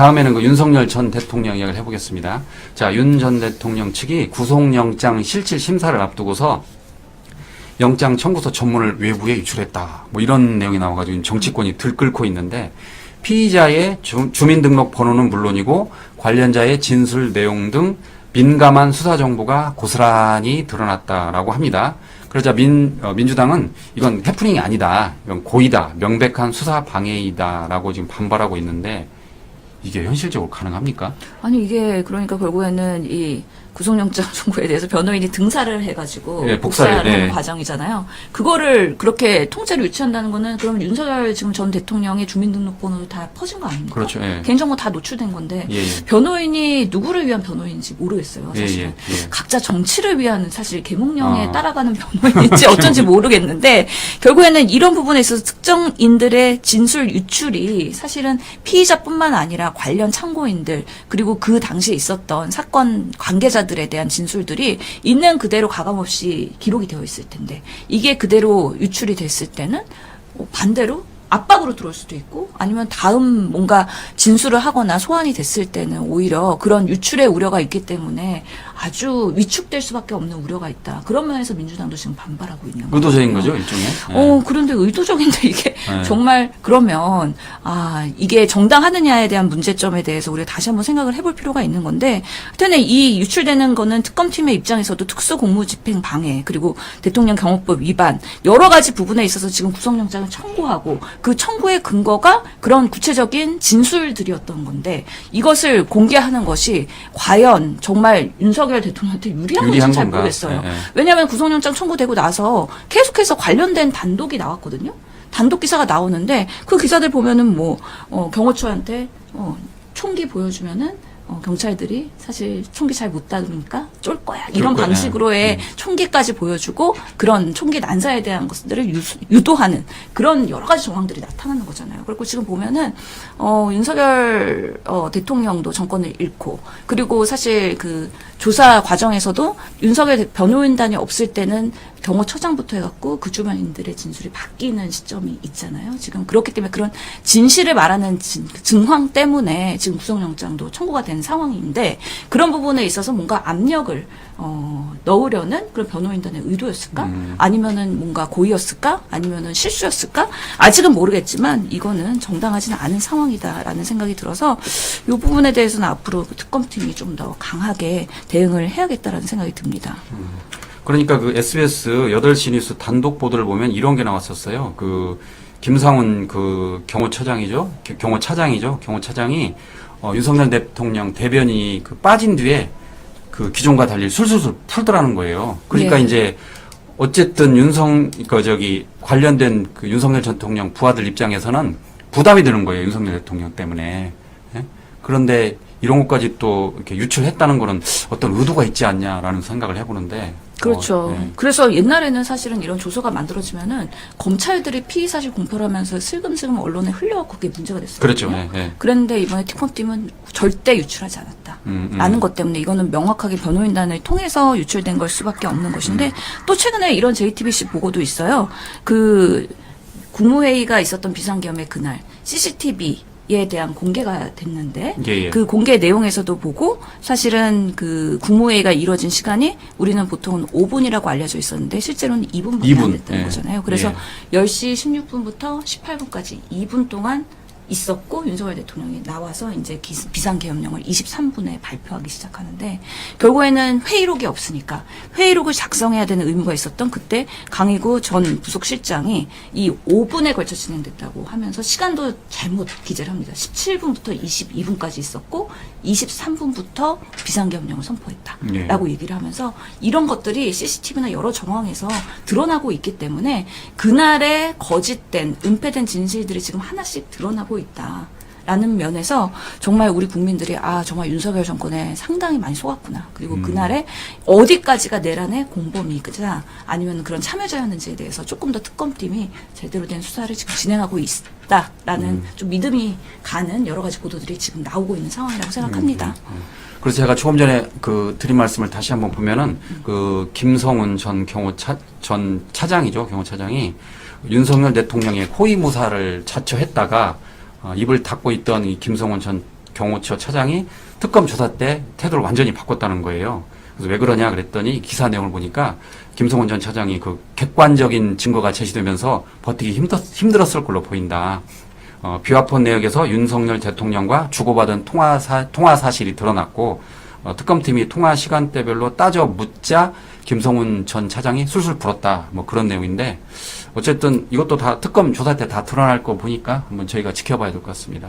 다음에는 그 윤석열 전 대통령 이야기를 해보겠습니다. 자, 윤 전 대통령 측이 구속영장 실질 심사를 앞두고서 영장 청구서 전문을 외부에 유출했다. 뭐 이런 내용이 나와가지고 정치권이 들끓고 있는데 피의자의 주민등록 번호는 물론이고 관련자의 진술 내용 등 민감한 수사 정보가 고스란히 드러났다라고 합니다. 그러자 민주당은 이건 해프닝이 아니다. 이건 고의다. 명백한 수사 방해이다라고 지금 반발하고 있는데 이게 현실적으로 가능합니까? 아니 이게 그러니까 결국에는 이 구속영장 청구에 대해서 변호인이 등사를 해가지고 네, 복사하는 네. 과정이잖아요. 그거를 그렇게 통째로 유치한다는 거는 그러면 윤석열 지금 전 대통령의 주민등록번호도 다 퍼진 거 아닙니까? 그렇죠. 예. 개인정보 다 노출된 건데 예, 예. 변호인이 누구를 위한 변호인인지 모르겠어요. 사실은 예, 예, 예. 각자 정치를 위한 사실 계몽령에 따라가는 변호인인지 어쩐지 모르겠는데 결국에는 이런 부분에 있어서 특정인들의 진술 유출이 사실은 피의자뿐만 아니라 관련 참고인들 그리고 그 당시에 있었던 사건 관계자들에 대한 진술들이 있는 그대로 가감없이 기록이 되어 있을 텐데 이게 그대로 유출이 됐을 때는 반대로 압박으로 들어올 수도 있고 아니면 다음 뭔가 진술을 하거나 소환이 됐을 때는 오히려 그런 유출의 우려가 있기 때문에 아주 위축될 수밖에 없는 우려가 있다. 그런 면에서 민주당도 지금 반발하고 있는 거예요. 의도적인 거죠, 일종의. 예. 그런데 의도적인데 이게 네. 정말 그러면 이게 정당하느냐에 대한 문제점에 대해서 우리가 다시 한번 생각을 해볼 필요가 있는 건데 하여튼 이 유출되는 거는 특검팀의 입장에서도 특수공무집행 방해 그리고 대통령 경호법 위반 여러 가지 부분에 있어서 지금 구속영장을 청구하고 그 청구의 근거가 그런 구체적인 진술들이었던 건데 이것을 공개하는 것이 과연 정말 윤석열 대통령한테 유리한 건지 잘 건가? 모르겠어요. 예, 예. 왜냐하면 구속영장 청구되고 나서 계속해서 관련된 단독이 나왔거든요. 단독 기사가 나오는데 그 기사들 보면은 경호처한테 총기 보여주면은 경찰들이 사실 총기 잘 못 다루니까 쫄 거야. 이런 거야. 방식으로의 총기까지 보여주고 그런 총기 난사에 대한 것들을 유도하는 그런 여러 가지 정황들이 나타나는 거잖아요. 그리고 지금 보면은 윤석열 대통령도 정권을 잃고 그리고 사실 그 조사 과정에서도 윤석열 변호인단이 없을 때는 경호처장부터 해갖고 그 주변인들의 진술이 바뀌는 시점이 있잖아요. 지금 그렇기 때문에 그런 진실을 말하는 증황 때문에 지금 구속영장도 청구가 된 상황인데 그런 부분에 있어서 뭔가 압력을 넣으려는 그런 변호인단의 의도였을까? 아니면은 뭔가 고의였을까? 아니면은 실수였을까? 아직은 모르겠지만 이거는 정당하지는 않은 상황이다라는 생각이 들어서 이 부분에 대해서는 앞으로 특검팀이 좀 더 강하게 대응을 해야겠다라는 생각이 듭니다. 그러니까 그 SBS 8시 뉴스 단독 보도를 보면 이런 게 나왔었어요. 그 김상훈 그 경호처장이죠. 경호차장이 윤석열 대통령 대변인이 그 빠진 뒤에 그 기존과 달리 술술술 풀더라는 거예요. 그러니까 예. 이제 어쨌든 관련된 그 윤석열 전 대통령 부하들 입장에서는 부담이 되는 거예요. 윤석열 대통령 때문에. 예? 그런데 이런 것까지 또 이렇게 유출했다는 거는 어떤 의도가 있지 않냐라는 생각을 해보는데. 그렇죠. 예. 그래서 옛날에는 사실은 이런 조서가 만들어지면은 검찰들이 피의 사실 공표를 하면서 슬금슬금 언론에 흘려갖고 그게 문제가 됐어요. 그렇죠. 예, 예. 그런데 이번에 특검팀은 절대 유출하지 않았다. 라는 것 때문에 이거는 명확하게 변호인단을 통해서 유출된 걸 수밖에 없는 것인데 또 최근에 이런 JTBC 보고도 있어요. 그 국무회의가 있었던 비상겸의 그날 CCTV 에 대한 공개가 됐는데 예. 그 공개 내용에서도 보고 사실은 그 국무회의가 이루어진 시간이 우리는 보통 5분이라고 알려져 있었는데 실제로는 2분밖에 안 됐다는 거잖아요. 그래서 10시 16분부터 18분까지 2분 동안 있었고 윤석열 대통령이 나와서 이제 비상계엄령을 23분에 발표하기 시작하는데 결국에는 회의록이 없으니까 회의록을 작성해야 되는 의무가 있었던 그때 강희구 전 부속실장이 이 5분에 걸쳐 진행됐다고 하면서 시간도 잘못 기재를 합니다. 17분부터 22분까지 있었고 23분부터 비상계엄령을 선포했다라고 얘기를 하면서 이런 것들이 CCTV나 여러 정황에서 드러나고 있기 때문에 그날의 거짓된 은폐된 진실들이 지금 하나씩 드러나고 있다라는 면에서 정말 우리 국민들이 정말 윤석열 정권에 상당히 많이 속았구나. 그리고 그날에 어디까지가 내란의 공범이자 아니면 그런 참여자였는지에 대해서 조금 더 특검팀이 제대로 된 수사를 지금 진행하고 있다라는 좀 믿음이 가는 여러 가지 보도들이 지금 나오고 있는 상황이라고 생각합니다. 그래서 제가 조금 전에 그 드린 말씀을 다시 한번 보면은 그 김성훈 전 차장이죠. 경호차장이 윤석열 대통령의 호위무사를 자처했다가 입을 닫고 있던 이 김성훈 전 경호처 차장이 특검 조사 때 태도를 완전히 바꿨다는 거예요. 그래서 왜 그러냐 그랬더니 기사 내용을 보니까 김성훈 전 차장이 그 객관적인 증거가 제시되면서 버티기 힘들었을 걸로 보인다. 비화폰 내역에서 윤석열 대통령과 주고받은 통화 사실이 드러났고 특검팀이 통화 시간대별로 따져 묻자 김성훈 전 차장이 술술 불었다. 뭐 그런 내용인데 어쨌든 이것도 다 특검 조사 때 다 드러날 거 보니까 한번 저희가 지켜봐야 될 것 같습니다.